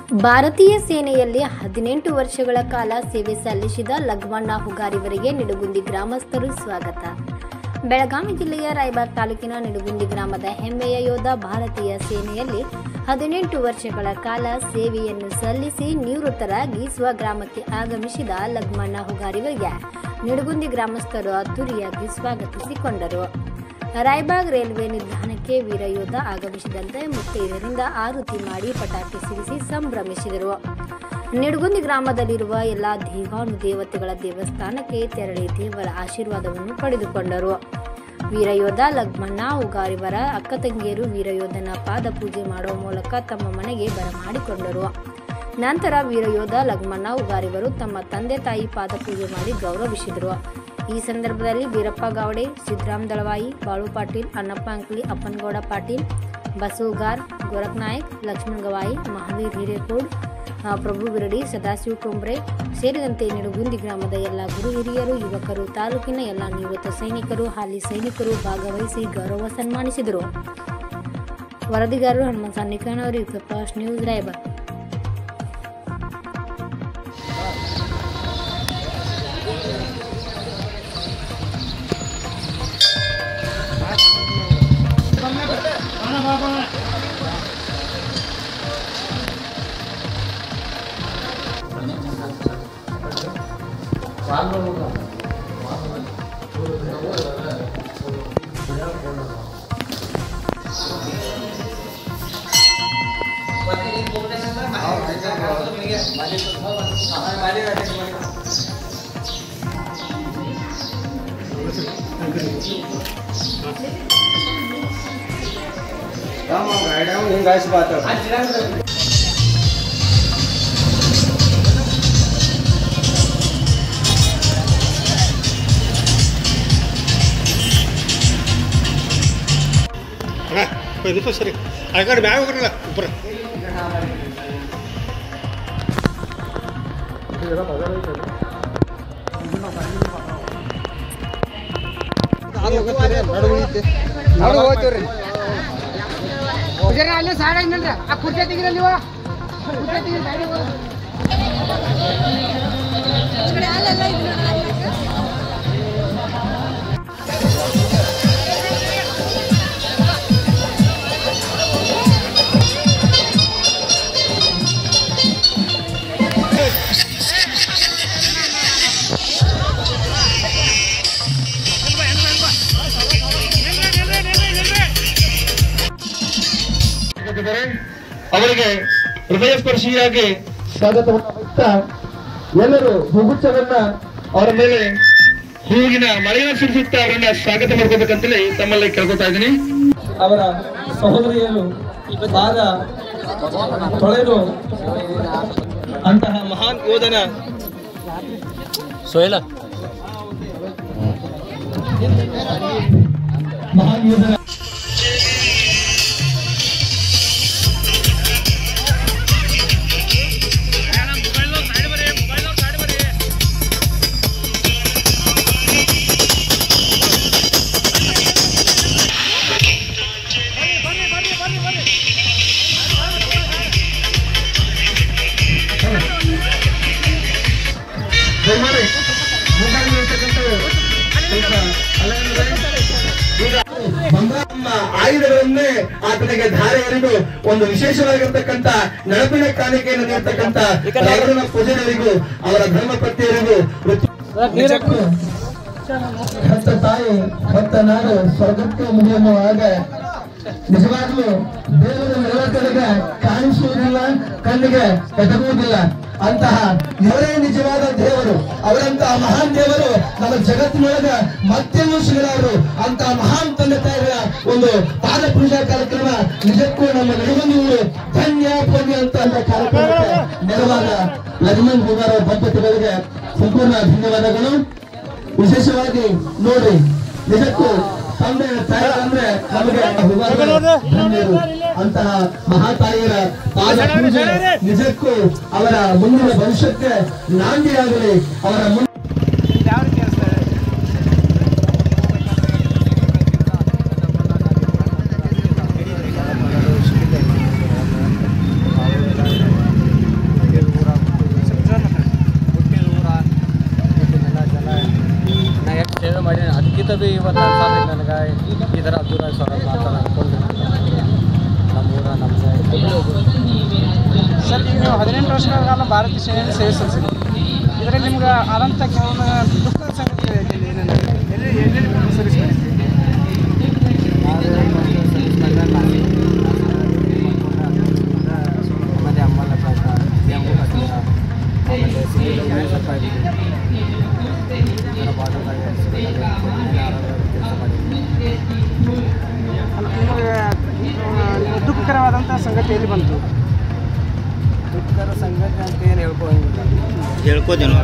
ಭಾರತೀಯ ಸೇನೆಯಲ್ಲಿ 18 ವರ್ಷಗಳ ಕಾಲ ಸೇವೆ ಸಲ್ಲಿಸಿದ ಲಘಮಣ್ಣ ಹುಗಾರಿವರಿಗೆ ನಿಡಗುಂದಿ ಗ್ರಾಮಸ್ಥರು ಸ್ವಾಗತ. ಬೆಳಗಾವಿ ಜಿಲ್ಲೆಯ ರಾಯಬಾಗ್ ತಾಲೂಕಿನ ನಿಡಗುಂದಿ ಗ್ರಾಮದ ಹೆಮ್ಮೆಯ ಯೋಧ ಭಾರತೀಯ ಸೇನೆಯಲ್ಲಿ 18 ವರ್ಷಗಳ ಕಾಲ ಸೇವೆಯನ್ನು ಸಲ್ಲಿಸಿ ನಿವೃತ್ತರಾಗಿ ಸ್ವಗ್ರಾಮಕ್ಕೆ ಆಗಮಿಸಿದ ಲಘಮಣ್ಣ ಹುಗಾರಿವರಿಗೆ ನಿಡಗುಂದಿ ಗ್ರಾಮಸ್ಥರು ಅದ್ದೂರಿಯಾಗಿ ಸ್ವಾಗತಿಸಿಕೊಂಡರು. ರಾಯಬಾಗ್ ರೈಲ್ವೆ ನಿಲ್ದಾಣಕ್ಕೆ ವೀರಯೋಧ ಆಗಮಿಸಿದಂತೆ ಮುತ್ತೈದರಿಂದ ಆರತಿ ಮಾಡಿ ಪಟಾಕಿ ಸಿಡಿಸಿ ಸಂಭ್ರಮಿಸಿದರು. ನಿಡಗುಂದಿ ಗ್ರಾಮದಲ್ಲಿರುವ ಎಲ್ಲ ದೇವಾನುದೇವತೆಗಳ ದೇವಸ್ಥಾನಕ್ಕೆ ತೆರಳಿ ದೇವರ ಆಶೀರ್ವಾದವನ್ನು ಪಡೆದುಕೊಂಡರು. ವೀರಯೋಧ ಲಘಮಣ್ಣ ಹುಗಾರಿವರ ಅಕ್ಕ ತಂಗಿಯರು ವೀರಯೋಧನ ಪಾದ ಪೂಜೆ ಮಾಡುವ ಮೂಲಕ ತಮ್ಮ ಮನೆಗೆ ಬರಮಾಡಿಕೊಂಡರು. ನಂತರ ವೀರಯೋಧ ಲಘಮಣ್ಣ ಹುಗಾರಿವರು ತಮ್ಮ ತಂದೆ ತಾಯಿ ಪಾದ ಪೂಜೆ ಮಾಡಿ ಗೌರವಿಸಿದರು. ಈ ಸಂದರ್ಭದಲ್ಲಿ ವೀರಪ್ಪ ಗಾವಡೆ, ಸಿದ್ದರಾಮ್ ದಳವಾಯಿ, ಬಾಳು ಪಾಟೀಲ್, ಅಣ್ಣಪ್ಪ ಅಂಕ್ಲಿ, ಅಪ್ಪನಗೌಡ ಪಾಟೀಲ್, ಬಸವಗಾರ್, ಗೋರಖ್ ನಾಯಕ್, ಲಕ್ಷ್ಮಣ್ ಗವಾಯಿ, ಮಹಾವೀರ್ ಹಿರೇಕೋಡ್, ಪ್ರಭು ಬಿರಡಿ, ಸದಾಶಿವ ಟೊಂಬ್ರೆ ಸೇರಿದಂತೆ ನಿಡಗುಂದಿ ಗ್ರಾಮದ ಎಲ್ಲ ಗುರು ಹಿರಿಯರು, ಯುವಕರು, ತಾಲೂಕಿನ ಎಲ್ಲ ನಿವೃತ್ತ ಸೈನಿಕರು, ಹಾಲಿ ಸೈನಿಕರು ಭಾಗವಹಿಸಿ ಗೌರವ ಸನ್ಮಾನಿಸಿದರು. ವರದಿಗಾರರು ಹನುಮಂತ ಸಾನಿಕನವರು, ಯುಪಿ ನ್ಯೂಸ್, ರಾಯಬಾಗ್. ಇದು ಸರಿ ಆ ಕಡೆ ಮ್ಯಾಗ ಬರಲ್ಲ ಉಬ್ಬರ ಅಲ್ಲೇ ಸಾಡ ಇನ್ನಲ್ರಿ ಆ ಕುರ್ಚಿ ತೆಗಿರಲ್ಲ ಕುರ್ಚಿ ತೆಗಿ ಅವರಿಗೆ ಹೃದಯ ಸ್ಪರ್ಶಿಯಾಗಿ ಸ್ವಾಗತವನ್ನು ವಹಿಸ್ತಾ ಎಲ್ಲರೂ ಹೂಗುಚ್ಛವನ್ನ ಅವರ ಮೇಲೆ ಹೂವಿನ ಮಳೆಯನ್ನು ಸುರಿಸುತ್ತಾ ಅವರನ್ನ ಸ್ವಾಗತ ಮಾಡ್ಕೋಬೇಕಂತೇಳಿ ತಮ್ಮಲ್ಲಿ ಕೇಳ್ಕೊತಾ ಇದ್ದೀನಿ. ಅವರ ಸಹೋದರಿಯರು ಪಾದ ತೊಳೆದು ಅಂತಹ ಮಹಾನ್ ಯೋಧನ ಮಹಾನ್ ಯೋಧನ ಆಯುಧಗಳನ್ನೇ ಆತನಿಗೆ ಧಾರೆ ಎರೆದು ಒಂದು ವಿಶೇಷವಾಗಿರ್ತಕ್ಕಂಥ ನೆನಪಿನ ಕಾಣಿಕೆಯನ್ನು ನೀಡತಕ್ಕಂಥ ರಾಘವನ ಪೂಜಾರಿಗೂ ಅವರ ಧರ್ಮಪತ್ನಿಯರಿಗೂ ಹೆತ್ತ ತಾಯಿ ಹೆತ್ತ ನಾಡು ಸ್ವರ್ಗಕ್ಕೆ ಮುಗಿಯುವಾಗ ನಿಜವಾಗ್ಲೂ ದೇವರ ನೆರವೇರಿಕೆ ಕಾಣಿಸುವುದಿಲ್ಲ, ಕಣ್ಣಿಗೆ ಎಟಗುವುದಿಲ್ಲ. ಅಂತಹ ಇವರೇ ನಿಜವಾದ ದೇವರು. ಅವರಂತಹ ಮಹಾನ್ ದೇವರು ನಮ್ಮ ಜಗತ್ತಿನೊಳಗ ಮತ್ತೆಲ್ಲೂ ಸಿಗಲಾರರು. ಅಂತಹ ಮಹಾನ್ ತಂದೆ ತಾಯಿಗಳ ಒಂದು ಪಾದ ಪೂಜಾ ಕಾರ್ಯಕ್ರಮ ನಿಜಕ್ಕೂ ನಮ್ಮ ನಿಡಗುಂದಿಯವರು ಧನ್ಯ ಪುಣ್ಯ ಅಂತ ಕಾರ್ಯಕ್ರಮಕ್ಕೆ ನೆರವಾದ ಲಘಮಣ್ಣ ಹುಗಾರ ದಂಪತಿಗಳಿಗೆ ಸಂಪೂರ್ಣ ಧನ್ಯವಾದಗಳು. ವಿಶೇಷವಾಗಿ ನೋಡಿ, ನಿಜಕ್ಕೂ ತಂದೆ ತಾಯಿ ಅಂದ್ರೆ ನಮಗೆ ಧನ್ಯರು. ಅಂತಹ ಮಹಾತಾಯಿಯರ ಪಾದ ಪೂಜೆ ನಿಜಕ್ಕೂ ಅವರ ಮುಂದಿನ ಭವಿಷ್ಯಕ್ಕೆ ನಾಂದಿಯಾಗಲಿ. ಅವರ ಭೀ ಇವತ್ತು ಅನ್ಸಾದ ನನಗೆ ಈ ಥರ ಅಬ್ದುಲ್ ಸರ್ ಆ ಥರ ಅನ್ಕೊಂಡು ನಮ್ಮೂರ ಸರ್ ಈಗ ನೀವು 18 ವರ್ಷಗಳ ಕಾಲ ಭಾರತೀಯ ಸೇನೆಯಲ್ಲಿ ಸೇವೆ ಸಲ್ಲಿಸಿದ್ರಿ. ಇದರಲ್ಲಿ ನಿಮ್ಗೆ ಆದಂಥ ಕೆಲವೊಂದು ದುಃಖದ ಸಂಗತಿ ಎಲ್ಲಿ ಸಲ್ಲಿಸ್ಕೊಂಡಿದ್ರಿ? ಆಮೇಲೆ ಅಮ್ಮನ ಪಾಠ ಆಮೇಲೆ ಸಿವಿಲ್ ಸ್ವಲ್ಪ ಕೆಲಸ ಮಾಡಿದ್ವಿ. ನಿಮಗೆ ದುಃಖಕರವಾದಂಥ ಸಂಗತಿ ಎಲ್ಲಿ ಬಂತು? ದುಃಖದ ಸಂಗತಿ ಅಂತ ಏನು ಹೇಳ್ಕೊಳಂಗಿಲ್ಲ. ಹೇಳ್ಕೋದೇನೋ